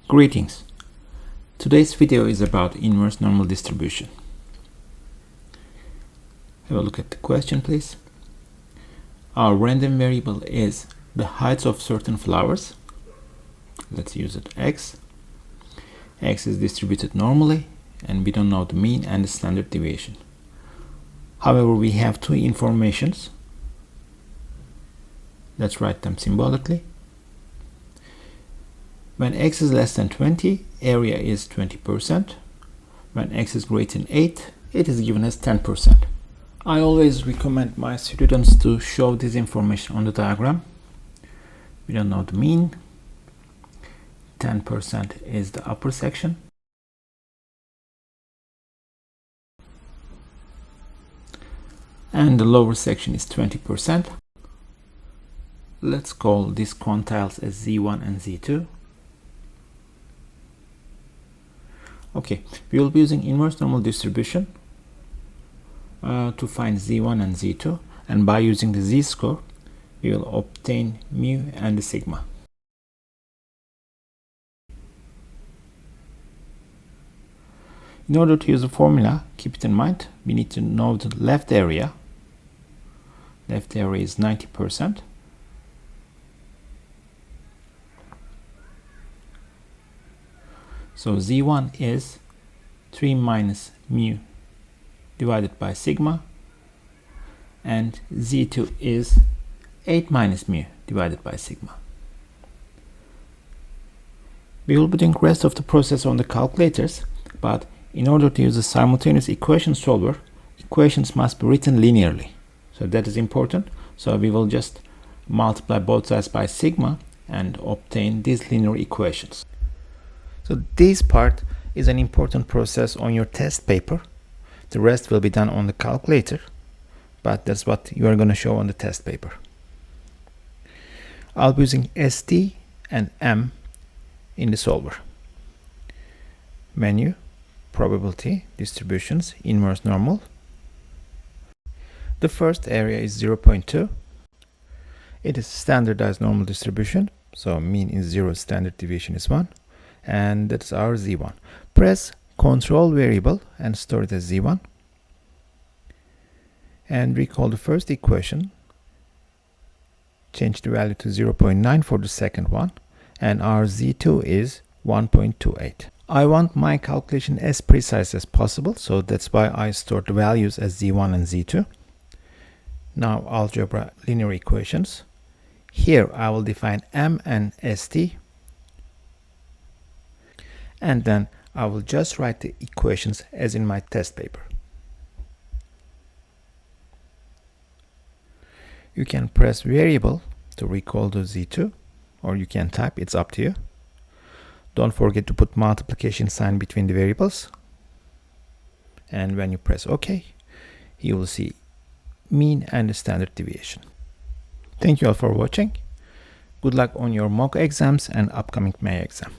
Greetings! Today's video is about inverse normal distribution. Have a look at the question, please. Our random variable is the heights of certain flowers. Let's use it x. X is distributed normally, and we don't know the mean and the standard deviation. However, we have two informations. Let's write them symbolically. When x is less than 20, area is 20%. When x is greater than 8, it is given as 10%. I always recommend my students to show this information on the diagram. We don't know the mean. 10% is the upper section. And the lower section is 20%. Let's call these quantiles as Z1 and Z2. Okay, we will be using inverse normal distribution to find Z1 and Z2, and by using the Z-score, we will obtain mu and the sigma. In order to use the formula, keep it in mind, we need to know the left area. Left area is 90%. So Z1 is 3 minus mu divided by sigma, and Z2 is 8 minus mu divided by sigma. We will be doing the rest of the process on the calculators, but in order to use a simultaneous equation solver, equations must be written linearly. So that is important. So we will just multiply both sides by sigma and obtain these linear equations. So this part is an important process on your test paper. The rest will be done on the calculator, but that's what you are going to show on the test paper. I'll be using ST and M in the solver. Menu, probability, distributions, inverse normal. The first area is 0.2. It is standardized normal distribution, so mean is 0, standard deviation is 1. And that's our Z1. Press control variable and store it as Z1. And recall the first equation. Change the value to 0.9 for the second one. And our Z2 is 1.28. I want my calculation as precise as possible, so that's why I stored the values as Z1 and Z2. Now algebra linear equations. Here I will define M and ST. And then I will just write the equations as in my test paper. You can press variable to recall the Z2, or you can type, it's up to you. Don't forget to put multiplication sign between the variables. And when you press OK, you will see mean and the standard deviation. Thank you all for watching. Good luck on your mock exams and upcoming May exam.